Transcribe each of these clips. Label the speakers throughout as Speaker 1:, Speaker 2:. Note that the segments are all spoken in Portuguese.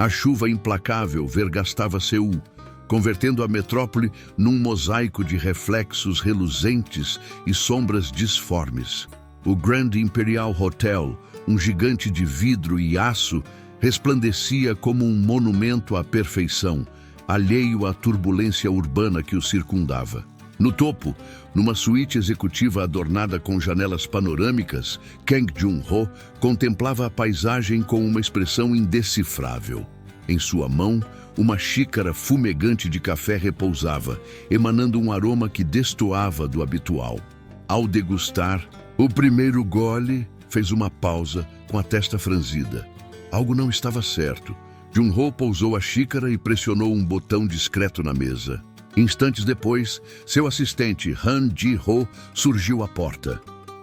Speaker 1: A chuva implacável vergastava Seul, convertendo a metrópole num mosaico de reflexos reluzentes e sombras disformes. O Grand Imperial Hotel, um gigante de vidro e aço, resplandecia como um monumento à perfeição, alheio à turbulência urbana que o circundava. No topo, numa suíte executiva adornada com janelas panorâmicas, Kang Jun-ho contemplava a paisagem com uma expressão indecifrável. Em sua mão, uma xícara fumegante de café repousava, emanando um aroma que destoava do habitual. Ao degustar, o primeiro gole fez uma pausa com a testa franzida. Algo não estava certo. Jun-ho pousou a xícara e pressionou um botão discreto na mesa. Instantes depois, seu assistente, Han Ji-ho, surgiu à porta.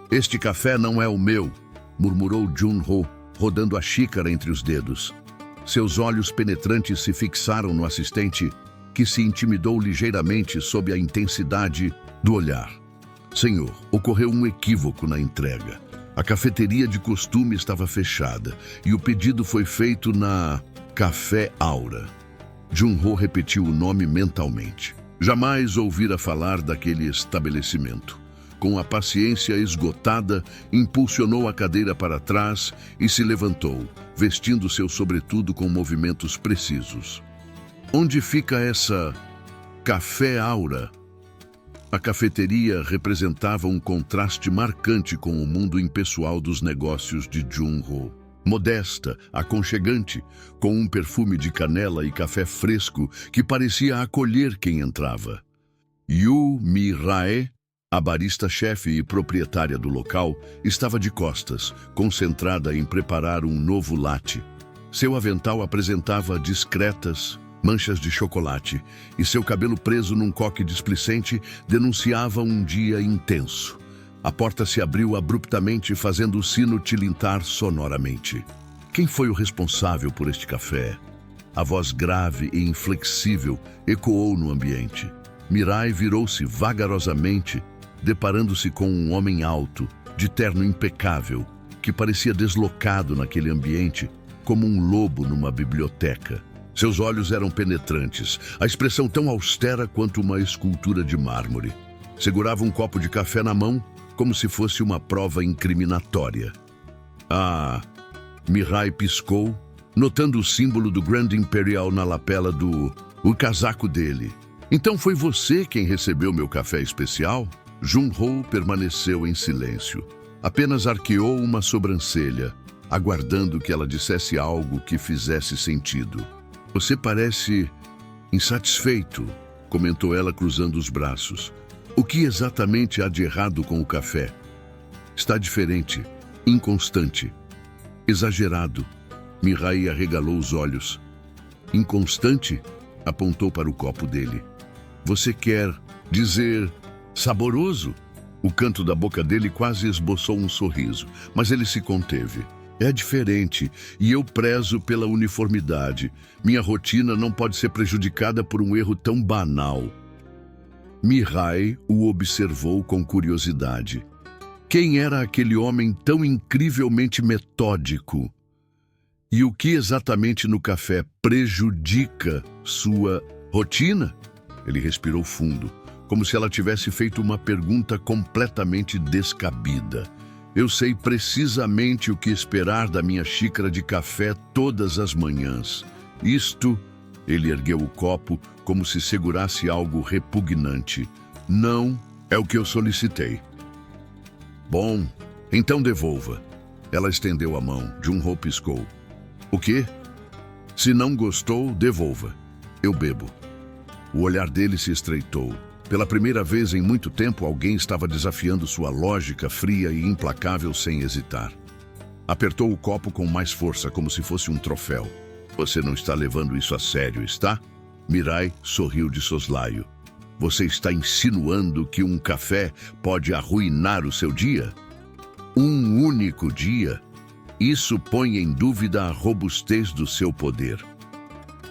Speaker 1: "Este café não é o meu", murmurou Jun-ho, rodando a xícara entre os dedos. Seus olhos penetrantes se fixaram no assistente, que se intimidou ligeiramente sob a intensidade do olhar. "Senhor, ocorreu um equívoco na entrega. A cafeteria de costume estava fechada e o pedido foi feito na Café Aura." Jun-ho repetiu o nome mentalmente. Jamais ouvira falar daquele estabelecimento. Com a paciência esgotada, impulsionou a cadeira para trás e se levantou, vestindo seu sobretudo com movimentos precisos. "Onde fica essa Café Aura?" A cafeteria representava um contraste marcante com o mundo impessoal dos negócios de Jun-ho. Modesta, aconchegante, com um perfume de canela e café fresco que parecia acolher quem entrava. Yu Mi-rae, a barista-chefe e proprietária do local, estava de costas, concentrada em preparar um novo latte. Seu avental apresentava discretas manchas de chocolate e seu cabelo preso num coque displicente denunciava um dia intenso. A porta se abriu abruptamente, fazendo o sino tilintar sonoramente. Quem foi o responsável por este café? A voz grave e inflexível ecoou no ambiente. Mirai virou-se vagarosamente, deparando-se com um homem alto, de terno impecável, que parecia deslocado naquele ambiente, como um lobo numa biblioteca. Seus olhos eram penetrantes, a expressão tão austera quanto uma escultura de mármore. Segurava um copo de café na mão, como se fosse uma prova incriminatória. "Ah!" Mirai piscou, notando o símbolo do Grand Imperial na lapela o casaco dele. "Então foi você quem recebeu meu café especial?" Jun-ho permaneceu em silêncio. Apenas arqueou uma sobrancelha, aguardando que ela dissesse algo que fizesse sentido. "Você parece insatisfeito", comentou ela cruzando os braços. "O que exatamente há de errado com o café?" "Está diferente, inconstante, exagerado." Mirai arregalou os olhos. "Inconstante?" Apontou para o copo dele. "Você quer dizer saboroso?" O canto da boca dele quase esboçou um sorriso, mas ele se conteve. "É diferente, e eu prezo pela uniformidade. Minha rotina não pode ser prejudicada por um erro tão banal." Mirai o observou com curiosidade. Quem era aquele homem tão incrivelmente metódico? E o que exatamente no café prejudica sua rotina? Ele respirou fundo, como se ela tivesse feito uma pergunta completamente descabida. "Eu sei precisamente o que esperar da minha xícara de café todas as manhãs. Isto..." Ele ergueu o copo como se segurasse algo repugnante. "Não é o que eu solicitei." "Bom, então devolva." Ela estendeu a mão. Jun-ho piscou. "O quê?" "Se não gostou, devolva. Eu bebo." O olhar dele se estreitou. Pela primeira vez em muito tempo, alguém estava desafiando sua lógica fria e implacável sem hesitar. Apertou o copo com mais força, como se fosse um troféu. "Você não está levando isso a sério, está?" Mirai sorriu de soslaio. "Você está insinuando que um café pode arruinar o seu dia? Um único dia? Isso põe em dúvida a robustez do seu poder."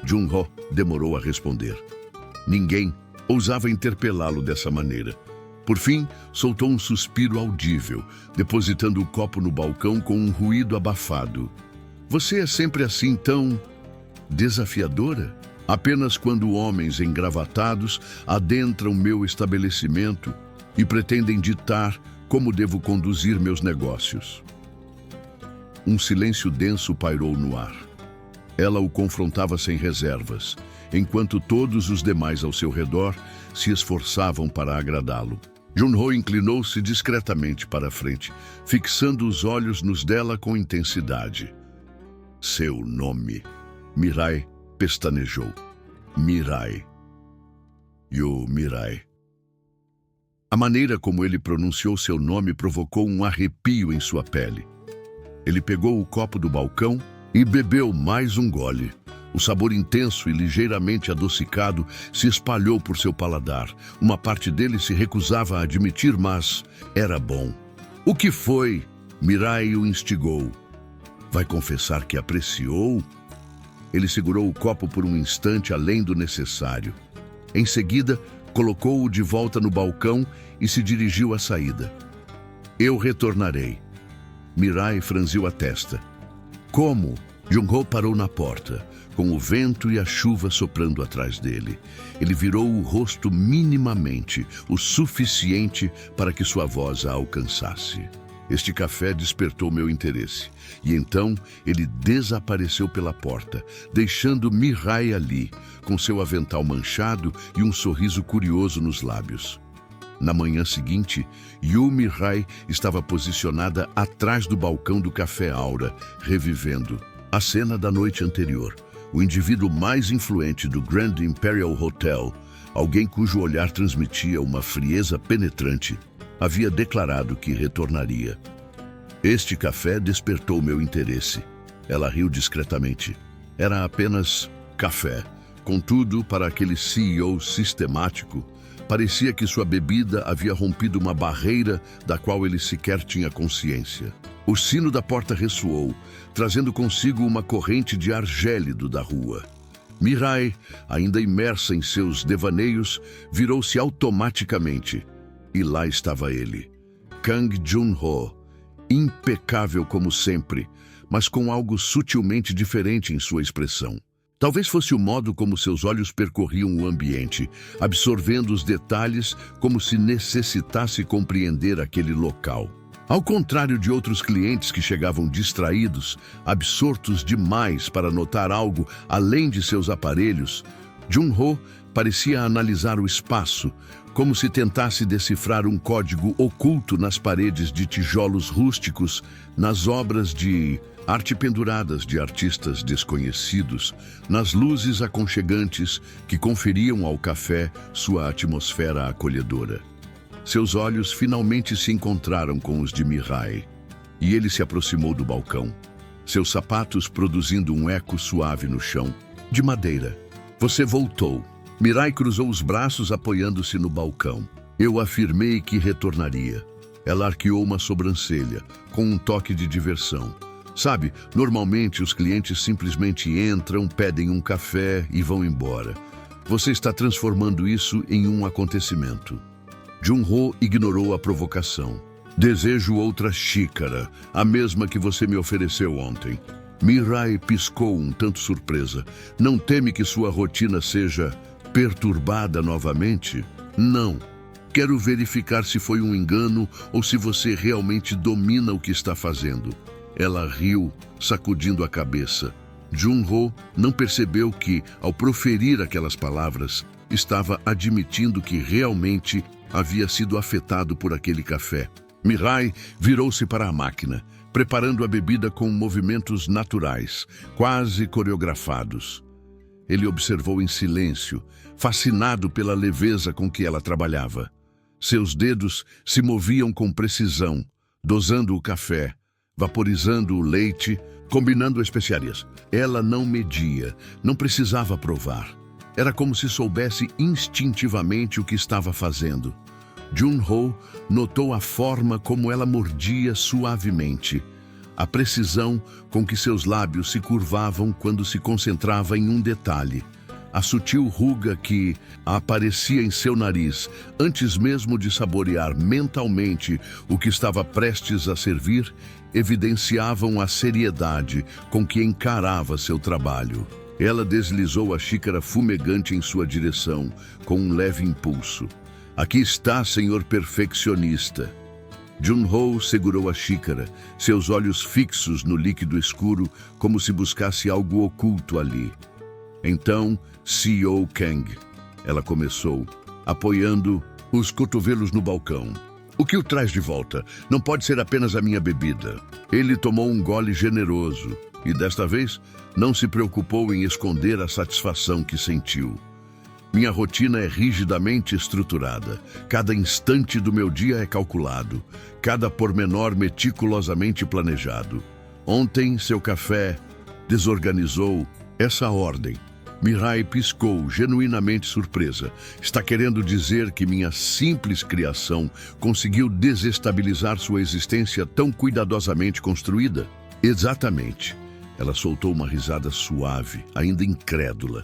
Speaker 1: Jun-ho demorou a responder. Ninguém ousava interpelá-lo dessa maneira. Por fim, soltou um suspiro audível, depositando o copo no balcão com um ruído abafado. "Você é sempre assim tão desafiadora? Apenas quando homens engravatados adentram meu estabelecimento e pretendem ditar como devo conduzir meus negócios. Um silêncio denso pairou no ar. Ela o confrontava sem reservas, enquanto todos os demais ao seu redor se esforçavam para agradá-lo. Jun-ho inclinou-se discretamente para a frente, fixando os olhos nos dela com intensidade. Seu nome. Mirai pestanejou. Mirai. Mirai. A maneira como ele pronunciou seu nome provocou um arrepio em sua pele. Ele pegou o copo do balcão e bebeu mais um gole. O sabor intenso e ligeiramente adocicado se espalhou por seu paladar. Uma parte dele se recusava a admitir, mas era bom. O que foi? Mirai o instigou. Vai confessar que apreciou? Ele segurou o copo por um instante além do necessário. Em seguida, colocou-o de volta no balcão e se dirigiu à saída. Eu retornarei. Mirai franziu a testa. Como? Jun-ho parou na porta, com o vento e a chuva soprando atrás dele. Ele virou o rosto minimamente, o suficiente para que sua voz a alcançasse. Este café despertou meu interesse, e então ele desapareceu pela porta, deixando Mirai ali, com seu avental manchado e um sorriso curioso nos lábios. Na manhã seguinte, Yu Mirai estava posicionada atrás do balcão do Café Aura, revivendo a cena da noite anterior. O indivíduo mais influente do Grand Imperial Hotel, alguém cujo olhar transmitia uma frieza penetrante, havia declarado que retornaria. Este café despertou meu interesse. Ela riu discretamente. Era apenas café. Contudo, para aquele CEO sistemático, parecia que sua bebida havia rompido uma barreira da qual ele sequer tinha consciência. O sino da porta ressoou, trazendo consigo uma corrente de ar gélido da rua. Mirai, ainda imersa em seus devaneios, virou-se automaticamente. E lá estava ele, Kang Jun-ho, impecável como sempre, mas com algo sutilmente diferente em sua expressão. Talvez fosse o modo como seus olhos percorriam o ambiente, absorvendo os detalhes como se necessitasse compreender aquele local. Ao contrário de outros clientes que chegavam distraídos, absortos demais para notar algo além de seus aparelhos, Jun-ho parecia analisar o espaço, como se tentasse decifrar um código oculto nas paredes de tijolos rústicos, nas obras de arte penduradas de artistas desconhecidos, nas luzes aconchegantes que conferiam ao café sua atmosfera acolhedora. Seus olhos finalmente se encontraram com os de Mirai, e ele se aproximou do balcão, seus sapatos produzindo um eco suave no chão, de madeira. Você voltou. Mirai cruzou os braços apoiando-se no balcão. Eu afirmei que retornaria. Ela arqueou uma sobrancelha, com um toque de diversão. Sabe, normalmente os clientes simplesmente entram, pedem um café e vão embora. Você está transformando isso em um acontecimento. Jun-ho ignorou a provocação. Desejo outra xícara, a mesma que você me ofereceu ontem. Mirai piscou um tanto surpresa. Não teme que sua rotina seja perturbada novamente? Não. Quero verificar se foi um engano ou se você realmente domina o que está fazendo. Ela riu, sacudindo a cabeça. Jun-ho não percebeu que, ao proferir aquelas palavras, estava admitindo que realmente havia sido afetado por aquele café. Mirai virou-se para a máquina, preparando a bebida com movimentos naturais, quase coreografados. Ele observou em silêncio, fascinado pela leveza com que ela trabalhava. Seus dedos se moviam com precisão, dosando o café, vaporizando o leite, combinando especiarias. Ela não media, não precisava provar. Era como se soubesse instintivamente o que estava fazendo. Jun-ho notou a forma como ela mordia suavemente, a precisão com que seus lábios se curvavam quando se concentrava em um detalhe, a sutil ruga que aparecia em seu nariz antes mesmo de saborear mentalmente o que estava prestes a servir, evidenciavam a seriedade com que encarava seu trabalho. Ela deslizou a xícara fumegante em sua direção, com um leve impulso. Aqui está, senhor perfeccionista. Jun-ho segurou a xícara, seus olhos fixos no líquido escuro, como se buscasse algo oculto ali. Então, CEO Kang. Ela começou, apoiando os cotovelos no balcão. O que o traz de volta? Não pode ser apenas a minha bebida. Ele tomou um gole generoso e, desta vez, não se preocupou em esconder a satisfação que sentiu. Minha rotina é rigidamente estruturada. Cada instante do meu dia é calculado. Cada pormenor meticulosamente planejado. Ontem, seu café desorganizou essa ordem. Mirai piscou, genuinamente surpresa. Está querendo dizer que minha simples criação conseguiu desestabilizar sua existência tão cuidadosamente construída? Exatamente. Ela soltou uma risada suave, ainda incrédula.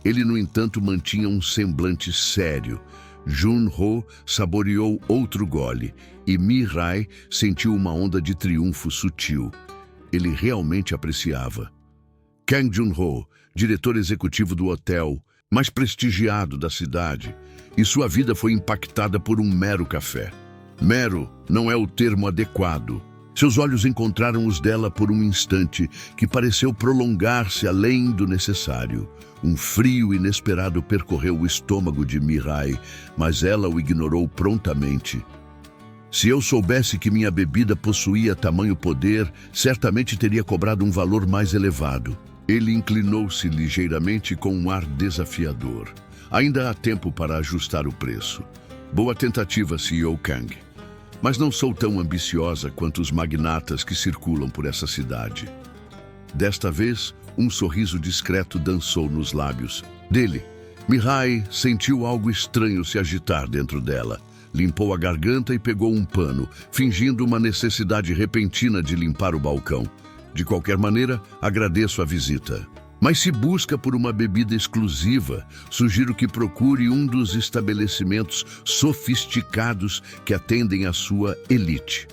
Speaker 1: Ele, no entanto, mantinha um semblante sério. Jun-ho saboreou outro gole e Mirai sentiu uma onda de triunfo sutil. Ele realmente apreciava. Kang Jun-ho, diretor executivo do hotel mais prestigiado da cidade, e sua vida foi impactada por um mero café. Mero não é o termo adequado. Seus olhos encontraram os dela por um instante que pareceu prolongar-se além do necessário. Um frio inesperado percorreu o estômago de Mirai, mas ela o ignorou prontamente. Se eu soubesse que minha bebida possuía tamanho poder, certamente teria cobrado um valor mais elevado. Ele inclinou-se ligeiramente com um ar desafiador. Ainda há tempo para ajustar o preço. Boa tentativa, CEO Kang. Mas não sou tão ambiciosa quanto os magnatas que circulam por essa cidade. Desta vez, um sorriso discreto dançou nos lábios dele. Mirai sentiu algo estranho se agitar dentro dela. Limpou a garganta e pegou um pano, fingindo uma necessidade repentina de limpar o balcão. De qualquer maneira, agradeço a visita. Mas se busca por uma bebida exclusiva, sugiro que procure um dos estabelecimentos sofisticados que atendem à sua elite.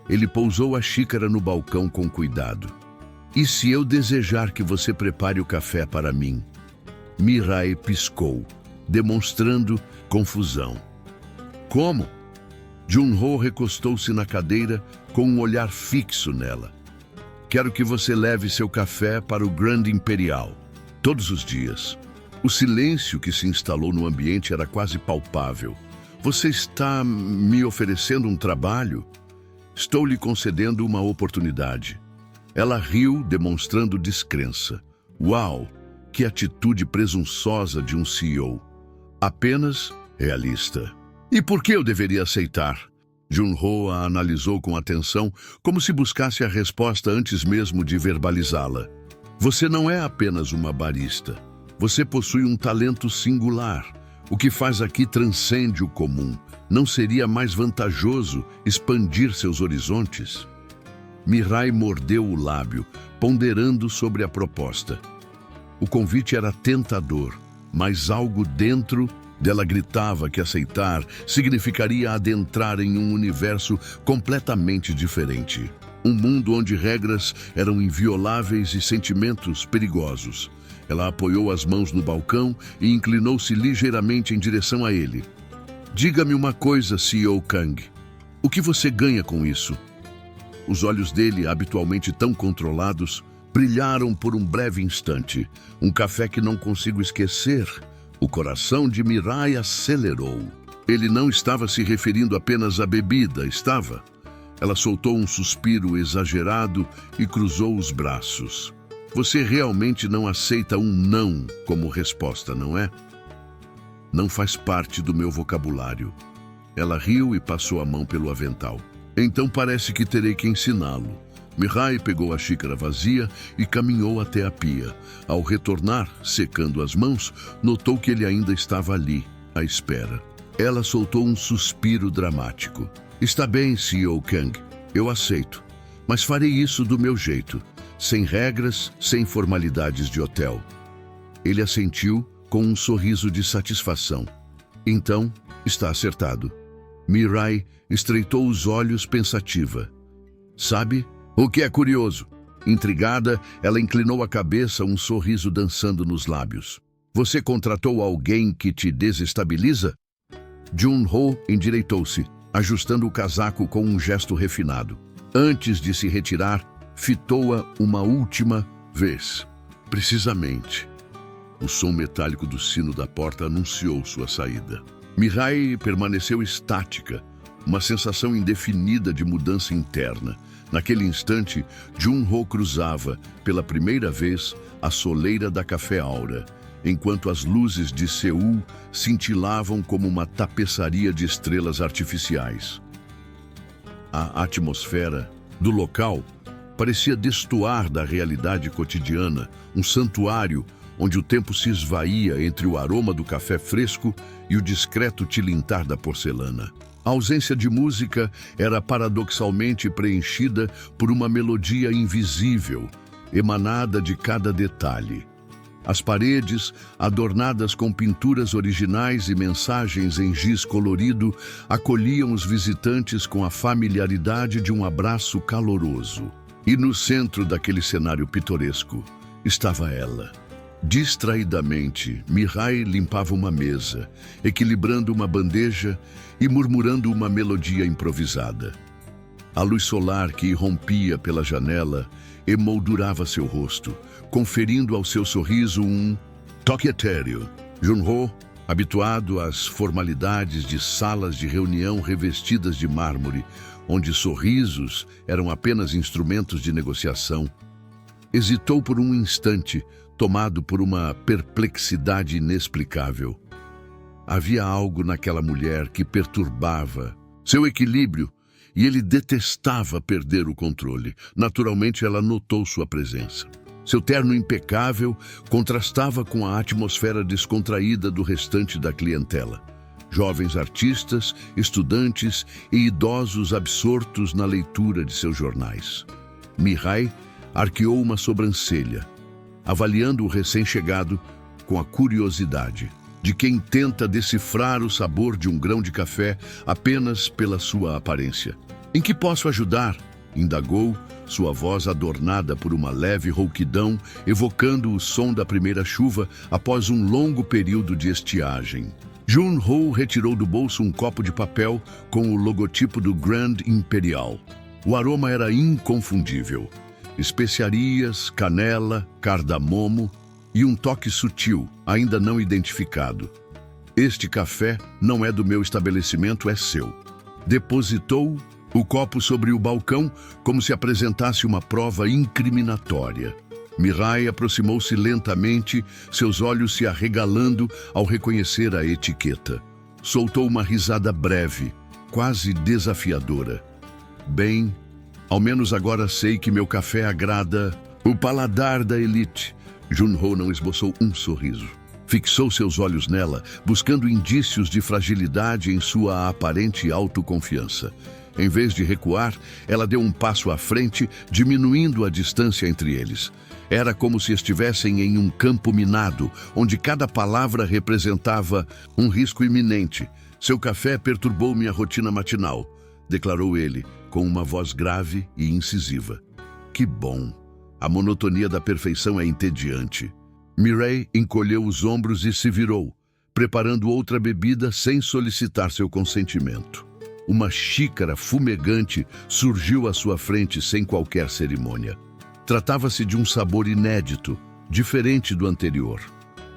Speaker 1: Ele pousou a xícara no balcão com cuidado. E se eu desejar que você prepare o café para mim? Mirai piscou, demonstrando confusão. Como? Jun-ho recostou-se na cadeira com um olhar fixo nela. Quero que você leve seu café para o Grand Imperial, todos os dias. O silêncio que se instalou no ambiente era quase palpável. Você está me oferecendo um trabalho? Estou lhe concedendo uma oportunidade. Ela riu, demonstrando descrença. Uau, que atitude presunçosa de um CEO. Apenas realista. E por que eu deveria aceitar? Jun-ho a analisou com atenção, como se buscasse a resposta antes mesmo de verbalizá-la. Você não é apenas uma barista. Você possui um talento singular. O que faz aqui transcende o comum. Não seria mais vantajoso expandir seus horizontes? Mirai mordeu o lábio, ponderando sobre a proposta. O convite era tentador, mas algo dentro dela gritava que aceitar significaria adentrar em um universo completamente diferente. Um mundo onde regras eram invioláveis e sentimentos perigosos. Ela apoiou as mãos no balcão e inclinou-se ligeiramente em direção a ele. Diga-me uma coisa, CEO Kang. O que você ganha com isso? Os olhos dele, habitualmente tão controlados, brilharam por um breve instante. Um café que não consigo esquecer. O coração de Mirai acelerou. Ele não estava se referindo apenas à bebida, estava? Ela soltou um suspiro exagerado e cruzou os braços. Você realmente não aceita um não como resposta, não é? Não faz parte do meu vocabulário. Ela riu e passou a mão pelo avental. Então parece que terei que ensiná-lo. Mirai pegou a xícara vazia e caminhou até a pia. Ao retornar, secando as mãos, notou que ele ainda estava ali, à espera. Ela soltou um suspiro dramático. Está bem, CEO Kang, eu aceito. Mas farei isso do meu jeito, sem regras, sem formalidades de hotel. Ele assentiu com um sorriso de satisfação. Então, está acertado. Mirai estreitou os olhos pensativa. Sabe? O que é curioso? Intrigada, ela inclinou a cabeça, um sorriso dançando nos lábios. Você contratou alguém que te desestabiliza? Jun-ho endireitou-se, ajustando o casaco com um gesto refinado. Antes de se retirar, fitou-a uma última vez. Precisamente. O som metálico do sino da porta anunciou sua saída. Mihai permaneceu estática, uma sensação indefinida de mudança interna. Naquele instante, Jun-ho cruzava, pela primeira vez, a soleira da Café Aura, enquanto as luzes de Seul cintilavam como uma tapeçaria de estrelas artificiais. A atmosfera do local parecia destoar da realidade cotidiana, um santuário onde o tempo se esvaía entre o aroma do café fresco e o discreto tilintar da porcelana. A ausência de música era paradoxalmente preenchida por uma melodia invisível, emanada de cada detalhe. As paredes, adornadas com pinturas originais e mensagens em giz colorido, acolhiam os visitantes com a familiaridade de um abraço caloroso. E no centro daquele cenário pitoresco estava ela. Distraidamente, Mihai limpava uma mesa, equilibrando uma bandeja e murmurando uma melodia improvisada. A luz solar que irrompia pela janela emoldurava seu rosto, conferindo ao seu sorriso um toque etéreo. Jun-ho, habituado às formalidades de salas de reunião revestidas de mármore, onde sorrisos eram apenas instrumentos de negociação, hesitou por um instante, tomado por uma perplexidade inexplicável. Havia algo naquela mulher que perturbava seu equilíbrio e ele detestava perder o controle. Naturalmente, ela notou sua presença. Seu terno impecável contrastava com a atmosfera descontraída do restante da clientela. Jovens artistas, estudantes e idosos absortos na leitura de seus jornais. Mihai arqueou uma sobrancelha, avaliando o recém-chegado com a curiosidade de quem tenta decifrar o sabor de um grão de café apenas pela sua aparência. "Em que posso ajudar?" indagou, sua voz adornada por uma leve rouquidão, evocando o som da primeira chuva após um longo período de estiagem. Jun-ho retirou do bolso um copo de papel com o logotipo do Grand Imperial. O aroma era inconfundível. Especiarias, canela, cardamomo e um toque sutil, ainda não identificado. "Este café não é do meu estabelecimento, é seu." Depositou o copo sobre o balcão como se apresentasse uma prova incriminatória. Mihai aproximou-se lentamente, seus olhos se arregalando ao reconhecer a etiqueta. Soltou uma risada breve, quase desafiadora. "Bem, ao menos agora sei que meu café agrada o paladar da elite." Jun-ho não esboçou um sorriso. Fixou seus olhos nela, buscando indícios de fragilidade em sua aparente autoconfiança. Em vez de recuar, ela deu um passo à frente, diminuindo a distância entre eles. Era como se estivessem em um campo minado, onde cada palavra representava um risco iminente. "Seu café perturbou minha rotina matinal", declarou ele, com uma voz grave e incisiva. "Que bom. A monotonia da perfeição é entediante." Mihai encolheu os ombros e se virou, preparando outra bebida sem solicitar seu consentimento. Uma xícara fumegante surgiu à sua frente sem qualquer cerimônia. Tratava-se de um sabor inédito, diferente do anterior.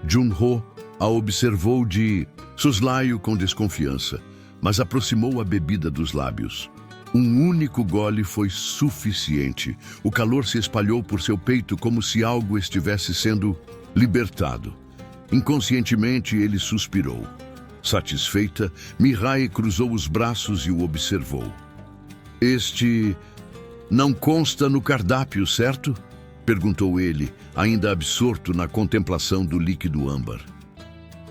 Speaker 1: Jun-ho a observou de soslaio com desconfiança, mas aproximou a bebida dos lábios. Um único gole foi suficiente. O calor se espalhou por seu peito como se algo estivesse sendo libertado. Inconscientemente, ele suspirou. Satisfeita, Mihai cruzou os braços e o observou. "Este não consta no cardápio, certo?" perguntou ele, ainda absorto na contemplação do líquido âmbar.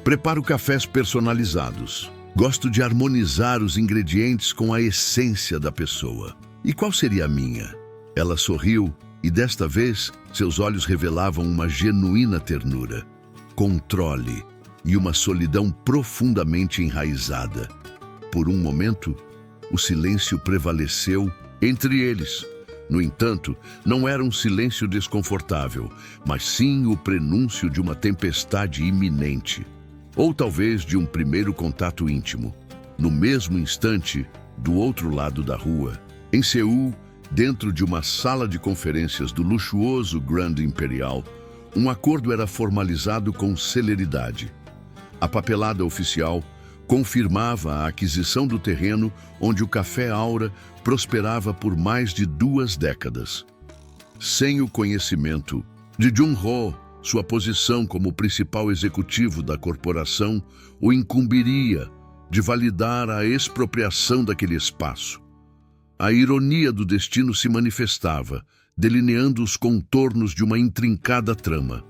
Speaker 1: "Preparo cafés personalizados. Gosto de harmonizar os ingredientes com a essência da pessoa. E qual seria a minha?" Ela sorriu e, desta vez, seus olhos revelavam uma genuína ternura, controle e uma solidão profundamente enraizada. Por um momento, o silêncio prevaleceu entre eles, No entanto, não era um silêncio desconfortável, mas sim o prenúncio de uma tempestade iminente. Ou talvez de um primeiro contato íntimo. No mesmo instante, do outro lado da rua, em Seul, dentro de uma sala de conferências do luxuoso Grand Imperial, um acordo era formalizado com celeridade. A papelada oficial confirmava a aquisição do terreno onde o Café Aura prosperava por mais de 2 décadas. Sem o conhecimento de Jun-ho, sua posição como principal executivo da corporação o incumbiria de validar a expropriação daquele espaço. A ironia do destino se manifestava, delineando os contornos de uma intrincada trama.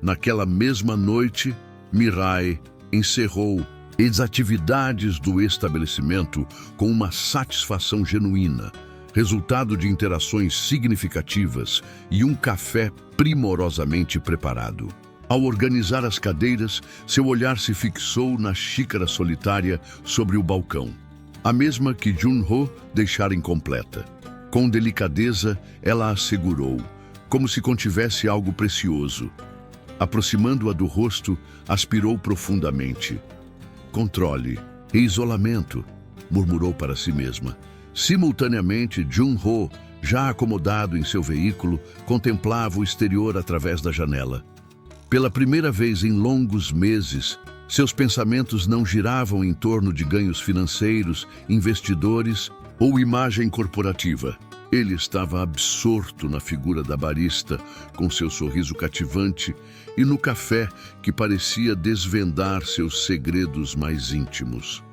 Speaker 1: Naquela mesma noite, Mirai encerrou as atividades do estabelecimento com uma satisfação genuína, resultado de interações significativas e um café primorosamente preparado. Ao organizar as cadeiras, seu olhar se fixou na xícara solitária sobre o balcão, a mesma que Jun-ho deixara incompleta. Com delicadeza, ela a segurou, como se contivesse algo precioso. Aproximando-a do rosto, aspirou profundamente. Controle e isolamento, murmurou para si mesma. Simultaneamente, Jun-ho, já acomodado em seu veículo, contemplava o exterior através da janela. Pela primeira vez em longos meses, seus pensamentos não giravam em torno de ganhos financeiros, investidores ou imagem corporativa. Ele estava absorto na figura da barista, com seu sorriso cativante, e no café que parecia desvendar seus segredos mais íntimos.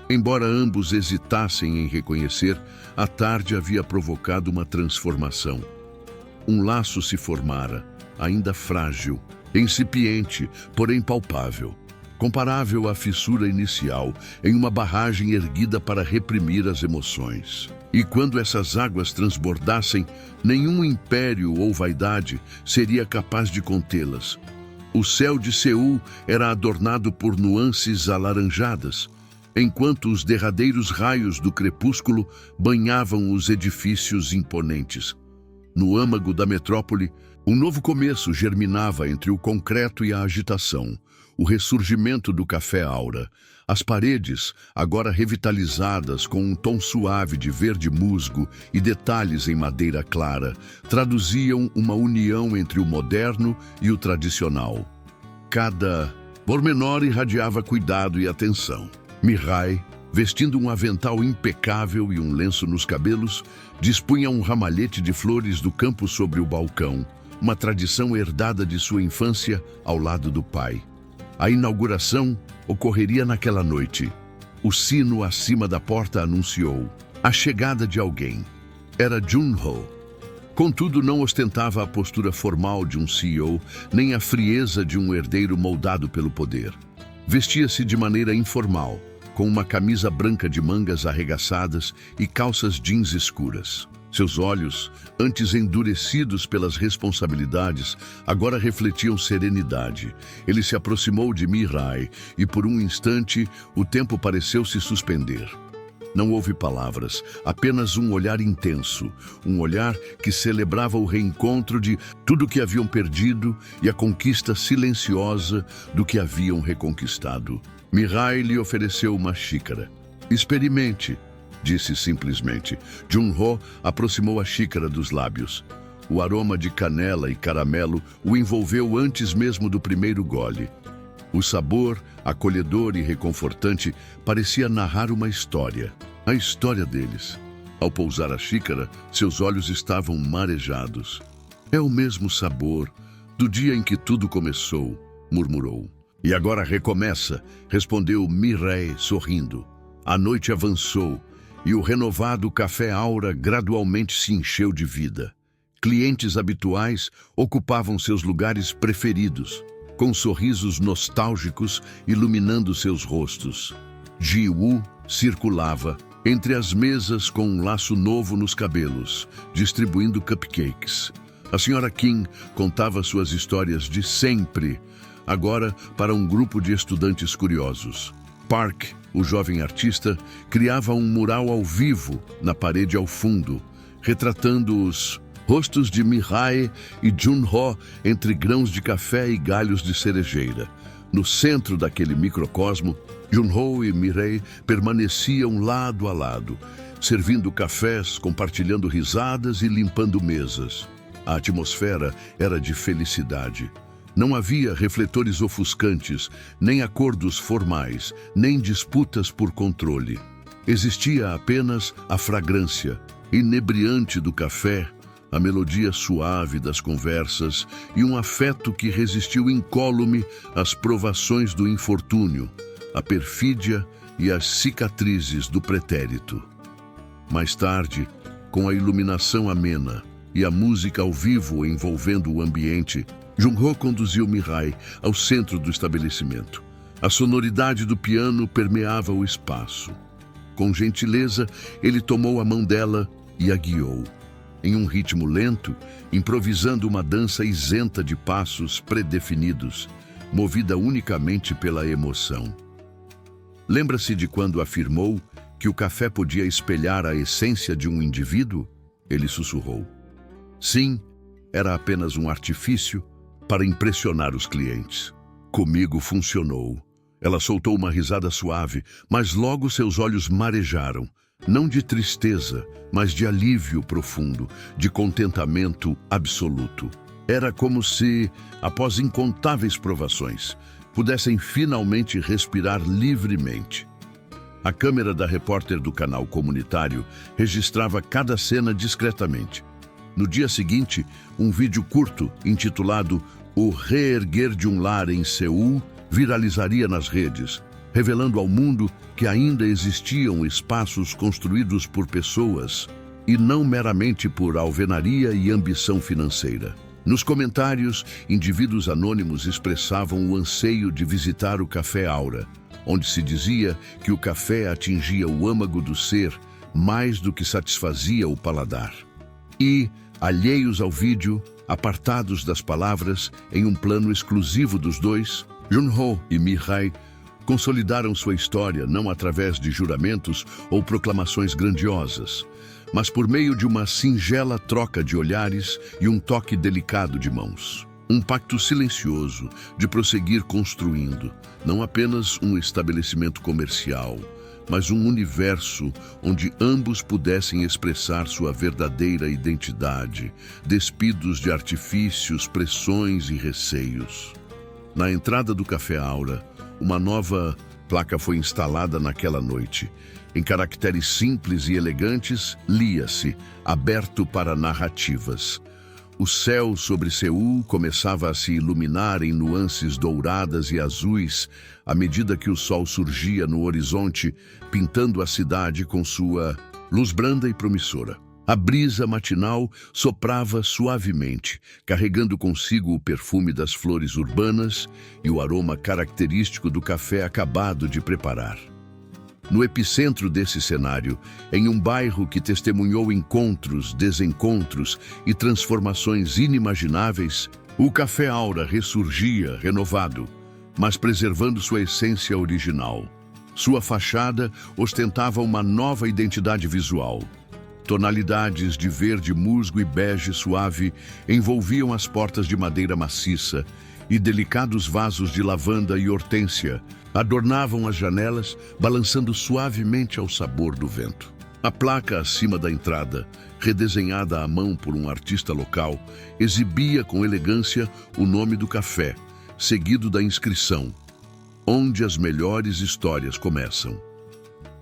Speaker 1: Embora ambos hesitassem em reconhecer, a tarde havia provocado uma transformação. Um laço se formara, ainda frágil, incipiente, porém palpável, comparável à fissura inicial em uma barragem erguida para reprimir as emoções. E quando essas águas transbordassem, nenhum império ou vaidade seria capaz de contê-las. O céu de Seul era adornado por nuances alaranjadas, enquanto os derradeiros raios do crepúsculo banhavam os edifícios imponentes. No âmago da metrópole, um novo começo germinava entre o concreto e a agitação, o ressurgimento do Café Aura. As paredes, agora revitalizadas com um tom suave de verde musgo e detalhes em madeira clara, traduziam uma união entre o moderno e o tradicional. Cada pormenor irradiava cuidado e atenção. Mirai, vestindo um avental impecável e um lenço nos cabelos, dispunha um ramalhete de flores do campo sobre o balcão, uma tradição herdada de sua infância ao lado do pai. A inauguração ocorreria naquela noite. O sino acima da porta anunciou a chegada de alguém. Era Jun-ho. Contudo, não ostentava a postura formal de um CEO, nem a frieza de um herdeiro moldado pelo poder. Vestia-se de maneira informal, com uma camisa branca de mangas arregaçadas e calças jeans escuras. Seus olhos, antes endurecidos pelas responsabilidades, agora refletiam serenidade. Ele se aproximou de Mirai e, por um instante, o tempo pareceu se suspender. Não houve palavras, apenas um olhar intenso, um olhar que celebrava o reencontro de tudo que haviam perdido e a conquista silenciosa do que haviam reconquistado. Mirai lhe ofereceu uma xícara. Experimente, disse simplesmente. Jun-ho aproximou a xícara dos lábios. O aroma de canela e caramelo o envolveu antes mesmo do primeiro gole. O sabor, acolhedor e reconfortante, parecia narrar uma história. A história deles. Ao pousar a xícara, seus olhos estavam marejados. É o mesmo sabor do dia em que tudo começou, murmurou. E agora recomeça, respondeu Mirai, sorrindo. A noite avançou e o renovado Café Aura gradualmente se encheu de vida. Clientes habituais ocupavam seus lugares preferidos, com sorrisos nostálgicos iluminando seus rostos. Ji-woo circulava entre as mesas com um laço novo nos cabelos, distribuindo cupcakes. A senhora Kim contava suas histórias de sempre, agora para um grupo de estudantes curiosos. Park, o jovem artista, criava um mural ao vivo na parede ao fundo, retratando os rostos de Mihai e Junho entre grãos de café e galhos de cerejeira. No centro daquele microcosmo, Junho e Mireille permaneciam lado a lado, servindo cafés, compartilhando risadas e limpando mesas. A atmosfera era de felicidade. Não havia refletores ofuscantes, nem acordos formais, nem disputas por controle. Existia apenas a fragrância inebriante do café, a melodia suave das conversas e um afeto que resistiu incólume às provações do infortúnio, a perfídia e as cicatrizes do pretérito. Mais tarde, com a iluminação amena e a música ao vivo envolvendo o ambiente, Junho conduziu Mihai ao centro do estabelecimento. A sonoridade do piano permeava o espaço. Com gentileza, ele tomou a mão dela e a guiou. Em um ritmo lento, improvisando uma dança isenta de passos predefinidos, movida unicamente pela emoção. Lembra-se de quando afirmou que o café podia espelhar a essência de um indivíduo? Ele sussurrou. Sim, era apenas um artifício para impressionar os clientes. Comigo funcionou. Ela soltou uma risada suave, mas logo seus olhos marejaram. Não de tristeza, mas de alívio profundo, de contentamento absoluto. Era como se, após incontáveis provações, pudessem finalmente respirar livremente. A câmera da repórter do canal comunitário registrava cada cena discretamente. No dia seguinte, um vídeo curto, intitulado O Reerguer de um Lar em Seul, viralizaria nas redes, revelando ao mundo que ainda existiam espaços construídos por pessoas e não meramente por alvenaria e ambição financeira. Nos comentários, indivíduos anônimos expressavam o anseio de visitar o Café Aura, onde se dizia que o café atingia o âmago do ser mais do que satisfazia o paladar. E, alheios ao vídeo, apartados das palavras, em um plano exclusivo dos dois, Junho e Mihai consolidaram sua história não através de juramentos ou proclamações grandiosas, mas por meio de uma singela troca de olhares e um toque delicado de mãos. Um pacto silencioso de prosseguir construindo, não apenas um estabelecimento comercial, mas um universo onde ambos pudessem expressar sua verdadeira identidade, despidos de artifícios, pressões e receios. Na entrada do Café Aura, uma nova placa foi instalada naquela noite. Em caracteres simples e elegantes, lia-se, aberto para narrativas. O céu sobre Seul começava a se iluminar em nuances douradas e azuis à medida que o sol surgia no horizonte, pintando a cidade com sua luz branda e promissora. A brisa matinal soprava suavemente, carregando consigo o perfume das flores urbanas e o aroma característico do café acabado de preparar. No epicentro desse cenário, em um bairro que testemunhou encontros, desencontros e transformações inimagináveis, o Café Aura ressurgia renovado, mas preservando sua essência original. Sua fachada ostentava uma nova identidade visual. Tonalidades de verde musgo e bege suave envolviam as portas de madeira maciça e delicados vasos de lavanda e hortênsia adornavam as janelas, balançando suavemente ao sabor do vento. A placa acima da entrada, redesenhada à mão por um artista local, exibia com elegância o nome do café, seguido da inscrição: Onde as melhores histórias começam.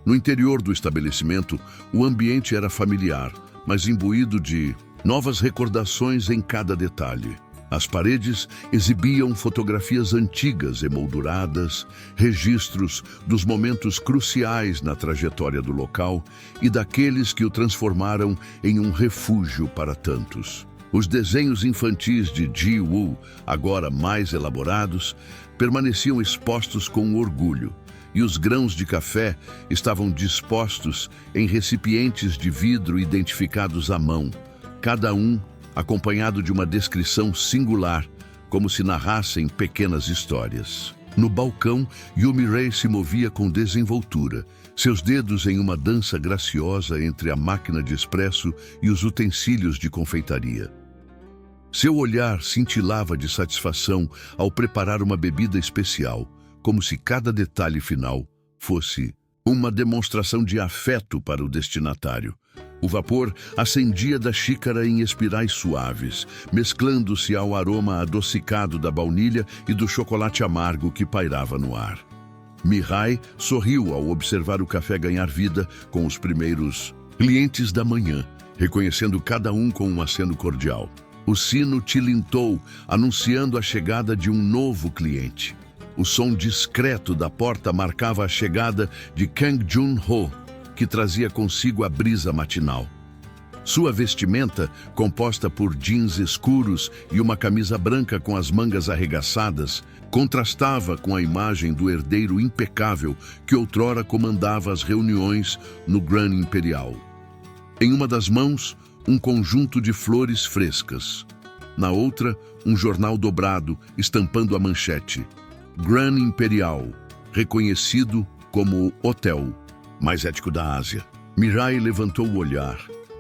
Speaker 1: No interior do estabelecimento, o ambiente era familiar, mas imbuído de novas recordações em cada detalhe. As paredes exibiam fotografias antigas emolduradas, registros dos momentos cruciais na trajetória do local e daqueles que o transformaram em um refúgio para tantos. Os desenhos infantis de Ji Woo, agora mais elaborados, permaneciam expostos com orgulho, e os grãos de café estavam dispostos em recipientes de vidro identificados à mão, cada um acompanhado de uma descrição singular, como se narrassem pequenas histórias. No balcão, Yumi Ray se movia com desenvoltura, seus dedos em uma dança graciosa entre a máquina de espresso e os utensílios de confeitaria. Seu olhar cintilava de satisfação ao preparar uma bebida especial, como se cada detalhe final fosse uma demonstração de afeto para o destinatário. O vapor ascendia da xícara em espirais suaves, mesclando-se ao aroma adocicado da baunilha e do chocolate amargo que pairava no ar. Mihai sorriu ao observar o café ganhar vida com os primeiros clientes da manhã, reconhecendo cada um com um aceno cordial. O sino tilintou, anunciando a chegada de um novo cliente. O som discreto da porta marcava a chegada de Kang Jun-ho, que trazia consigo a brisa matinal. Sua vestimenta, composta por jeans escuros e uma camisa branca com as mangas arregaçadas, contrastava com a imagem do herdeiro impecável que outrora comandava as reuniões no Grand Imperial. Em uma das mãos, um conjunto de flores frescas. Na outra, um jornal dobrado, estampando a manchete: Grand Imperial, reconhecido como o hotel mais ético da Ásia. Mihai levantou o olhar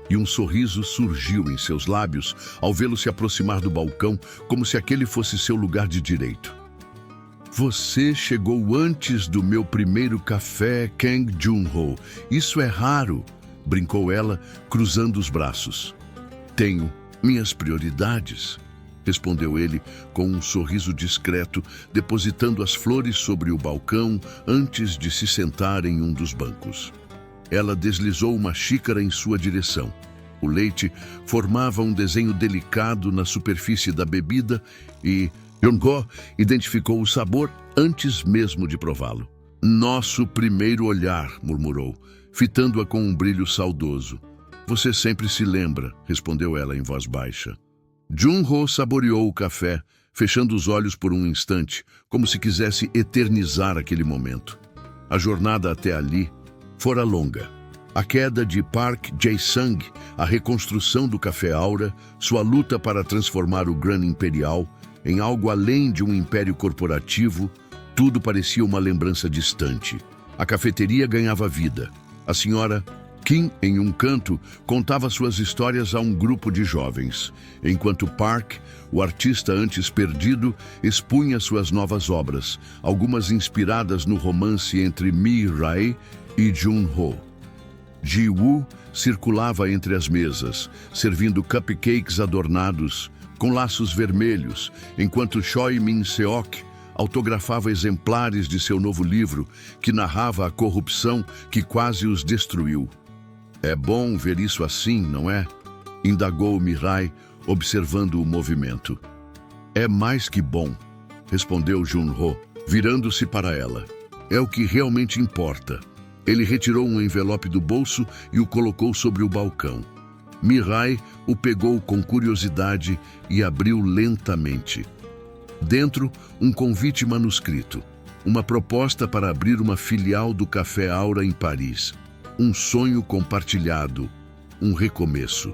Speaker 1: e um sorriso surgiu em seus lábios ao vê-lo se aproximar do balcão, como se aquele fosse seu lugar de direito. Você chegou antes do meu primeiro café, Kang Jun-ho. Isso é raro, brincou ela, cruzando os braços. Tenho minhas prioridades, respondeu ele com um sorriso discreto, depositando as flores sobre o balcão antes de se sentar em um dos bancos. Ela deslizou uma xícara em sua direção. O leite formava um desenho delicado na superfície da bebida e Jun-ho identificou o sabor antes mesmo de prová-lo. Nosso primeiro olhar, murmurou, fitando-a com um brilho saudoso. Você sempre se lembra, respondeu ela em voz baixa. Jun-ho saboreou o café, fechando os olhos por um instante, como se quisesse eternizar aquele momento. A jornada até ali fora longa. A queda de Park Jae-sung, a reconstrução do Café Aura, sua luta para transformar o Grand Imperial em algo além de um império corporativo, tudo parecia uma lembrança distante. A cafeteria ganhava vida. A senhora Kim, em um canto, contava suas histórias a um grupo de jovens, enquanto Park, o artista antes perdido, expunha suas novas obras, algumas inspiradas no romance entre Mihai e Jun-ho. Ji-woo circulava entre as mesas, servindo cupcakes adornados, com laços vermelhos, enquanto Choi Min-seok autografava exemplares de seu novo livro, que narrava a corrupção que quase os destruiu. É bom ver isso assim, não é? Indagou Mihai, observando o movimento. É mais que bom, respondeu Jun-ho, virando-se para ela. É o que realmente importa. Ele retirou um envelope do bolso e o colocou sobre o balcão. Mihai o pegou com curiosidade e abriu lentamente. Dentro, um convite manuscrito. Uma proposta para abrir uma filial do Café Aura em Paris. Um sonho compartilhado. Um recomeço.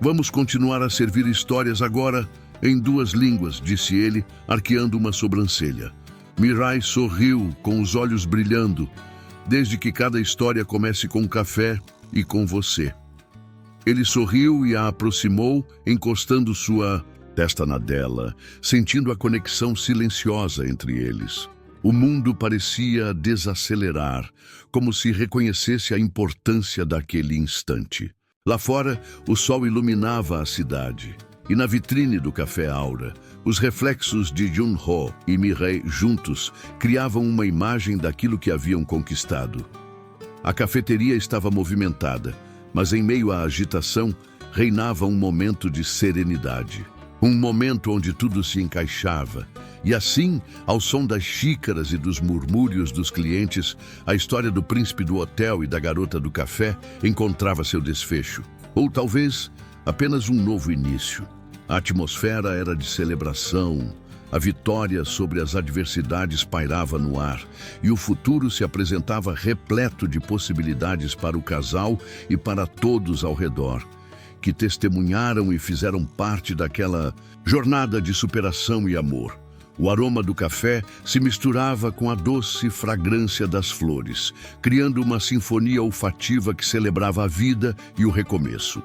Speaker 1: Vamos continuar a servir histórias agora em duas línguas, disse ele, arqueando uma sobrancelha. Mihai sorriu, com os olhos brilhando, desde que cada história comece com café e com você. Ele sorriu e a aproximou, encostando sua testa na dela, sentindo a conexão silenciosa entre eles. O mundo parecia desacelerar, como se reconhecesse a importância daquele instante. Lá fora, o sol iluminava a cidade, e na vitrine do Café Aura, os reflexos de Jun-ho e Mihai juntos criavam uma imagem daquilo que haviam conquistado. A cafeteria estava movimentada, mas em meio à agitação reinava um momento de serenidade. Um momento onde tudo se encaixava. E assim, ao som das xícaras e dos murmúrios dos clientes, a história do príncipe do hotel e da garota do café encontrava seu desfecho. Ou talvez apenas um novo início. A atmosfera era de celebração. A vitória sobre as adversidades pairava no ar, e o futuro se apresentava repleto de possibilidades para o casal e para todos ao redor, que testemunharam e fizeram parte daquela jornada de superação e amor. O aroma do café se misturava com a doce fragrância das flores, criando uma sinfonia olfativa que celebrava a vida e o recomeço.